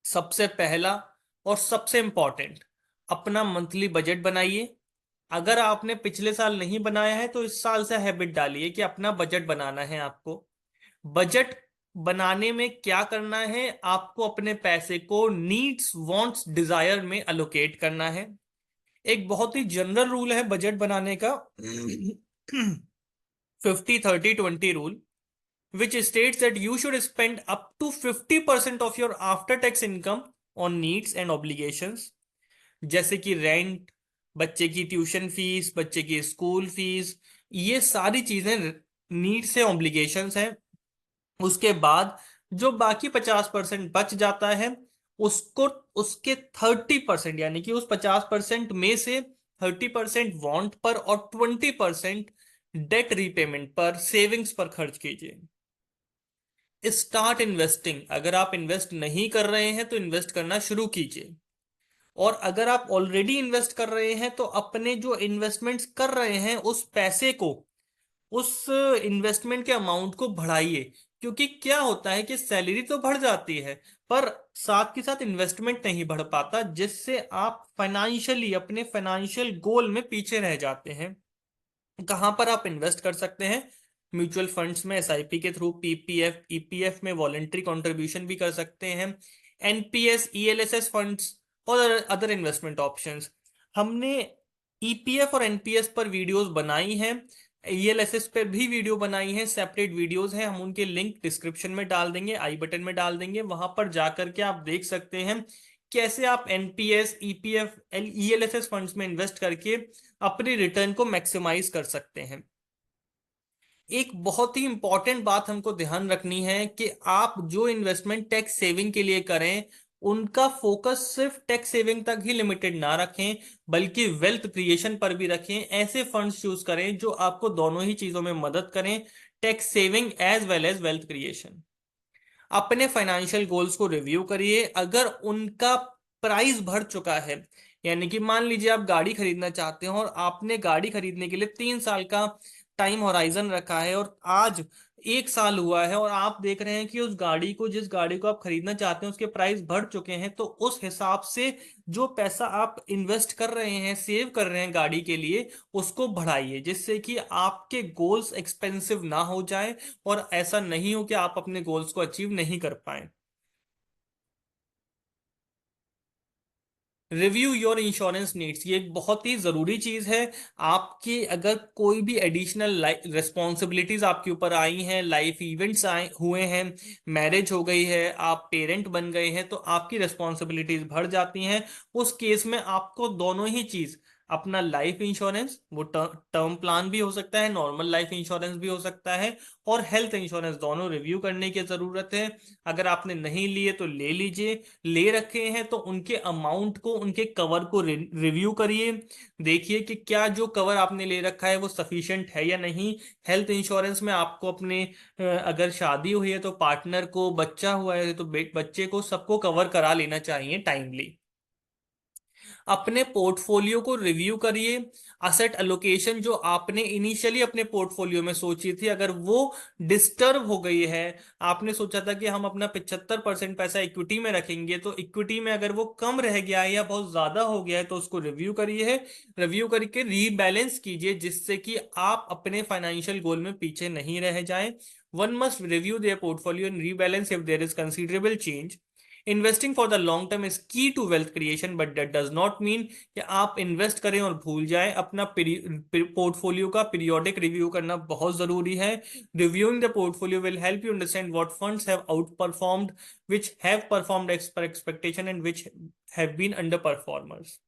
सबसे पहला और सबसे इंपॉर्टेंट, अपना मंथली बजट बनाइए। अगर आपने पिछले साल नहीं बनाया है तो इस साल से हैबिट डालिए कि अपना बजट बनाना है आपको। बजट बनाने में क्या करना है, आपको अपने पैसे को नीड्स वांट्स डिजायर में अलोकेट करना है। एक बहुत ही जनरल रूल है बजट बनाने का 50-30-20 rule, which states that you should spend up to 50% of your after tax income on needs and obligations, जैसे कि रेंट, बच्चे की ट्यूशन फीस, बच्चे की स्कूल फीस, ये सारी चीजें नीड्स से ऑब्लिगेशंस हैं। उसके बाद जो बाकी 50% बच जाता है उसको, उसके 30% यानी कि उस 50% में से 30% वांट पर और 20% डेट रीपेमेंट पर, सेविंग्स पर खर्च कीजिए। स्टार्ट इन्वेस्टिंग, अगर आप इन्वेस्ट नहीं कर रहे हैं तो इन्वेस्ट करना शुरू कीजिए। और अगर आप ऑलरेडी इन्वेस्ट कर रहे हैं तो अपने जो इन्वेस्टमेंट्स कर रहे हैं उस पैसे को, उस इन्वेस्टमेंट के अमाउंट को बढ़ाइए। क्योंकि क्या होता है कि सैलरी तो बढ़ जाती है पर साथ के साथ इन्वेस्टमेंट नहीं बढ़ पाता, जिससे आप फाइनेंशियली अपने फाइनेंशियल गोल में पीछे रह जाते हैं। कहां पर आप इन्वेस्ट कर सकते हैं? म्यूचुअल फंड्स में, एसआईपी के थ्रू, पीपीएफ ईपीएफ में वॉलेंट्री कंट्रीब्यूशन भी कर सकते हैं, एनपीएस ईएलएसएस फंड्स और अदर इन्वेस्टमेंट ऑप्शंस। हमने ईपीएफ और एनपीएस पर वीडियोस बनाई हैं, ईएलएसएस पर भी वीडियो बनाई है, सेपरेट वीडियोस हैं। हम उनके लिंक डिस्क्रिप्शन में डाल देंगे, आई बटन में डाल देंगे, वहां पर जाकर के आप देख सकते हैं कैसे आप एनपीएस ईपीएफ ईएलएसएस फंड्स में इन्वेस्ट करके अपने रिटर्न को मैक्सिमाइज कर सकते हैं। एक बहुत ही इंपॉर्टेंट बात हमको ध्यान रखनी है कि आप जो इन्वेस्टमेंट टैक्स सेविंग के लिए करें उनका फोकस सिर्फ टैक्स सेविंग तक ही लिमिटेड ना रखें, बल्कि वेल्थ क्रिएशन पर भी रखें। ऐसे फंड्स चूज करें जो आपको दोनों ही चीजों में मदद करें, tax saving as well as wealth creation. अपने फाइनेंशियल गोल्स को रिव्यू करिए। अगर उनका प्राइस बढ़ चुका है, यानी कि मान लीजिए आप गाड़ी खरीदना चाहते हो और आपने गाड़ी खरीदने के लिए 3 साल का टाइम होराइजन रखा है और आज 1 साल हुआ है और आप देख रहे हैं कि उस गाड़ी को, जिस गाड़ी को आप खरीदना चाहते हैं उसके प्राइस बढ़ चुके हैं, तो उस हिसाब से जो पैसा आप इन्वेस्ट कर रहे हैं, सेव कर रहे हैं गाड़ी के लिए, उसको बढ़ाइए, जिससे कि आपके गोल्स एक्सपेंसिव ना हो जाए और ऐसा नहीं हो कि आप अपने गोल्स को अचीव नहीं कर पाए। रिव्यू योर इंश्योरेंस नीड्स, ये एक बहुत ही जरूरी चीज है। आपकी अगर कोई भी एडिशनल रिस्पॉन्सिबिलिटीज आपके ऊपर आई हैं, लाइफ इवेंट्स आए हुए हैं, मैरिज हो गई है, आप पेरेंट बन गए हैं, तो आपकी रिस्पॉन्सिबिलिटीज बढ़ जाती हैं। उस केस में आपको दोनों ही चीज, अपना लाइफ इंश्योरेंस, वो टर्म प्लान भी हो सकता है, नॉर्मल लाइफ इंश्योरेंस भी हो सकता है, और हेल्थ इंश्योरेंस, दोनों रिव्यू करने की जरूरत है। अगर आपने नहीं लिए तो ले लीजिए, ले रखे हैं तो उनके अमाउंट को, उनके कवर को रिव्यू करिए। देखिए कि क्या जो कवर आपने ले रखा है वो सफिशिएंट है या नहीं। हेल्थ इंश्योरेंस में आपको अपने अगर शादी हुई है तो पार्टनर को, बच्चा हुआ है तो बच्चे को, सबको कवर करा लेना चाहिए टाइमली। अपने पोर्टफोलियो को रिव्यू करिए। असेट एलोकेशन जो आपने इनिशियली अपने पोर्टफोलियो में सोची थी, अगर वो डिस्टर्ब हो गई है, आपने सोचा था कि हम अपना 75% पैसा इक्विटी में रखेंगे, तो इक्विटी में अगर वो कम रह गया है या बहुत ज्यादा हो गया है तो उसको रिव्यू करिए। रिव्यू करके रीबैलेंस कीजिए, जिससे कि आप अपने फाइनेंशियल गोल में पीछे नहीं रह जाएं। One must review their portfolio and rebalance if there is considerable change. Investing for the long term is key to wealth creation, but that does not mean कि आप इन्वेस्ट करें और भूल जाएं। अपना पोर्टफोलियो का पीरियोडिक रिव्यू करना बहुत जरूरी है। Reviewing the portfolio will help you understand what funds have outperformed, which have performed as per expectation, and which have been under performers.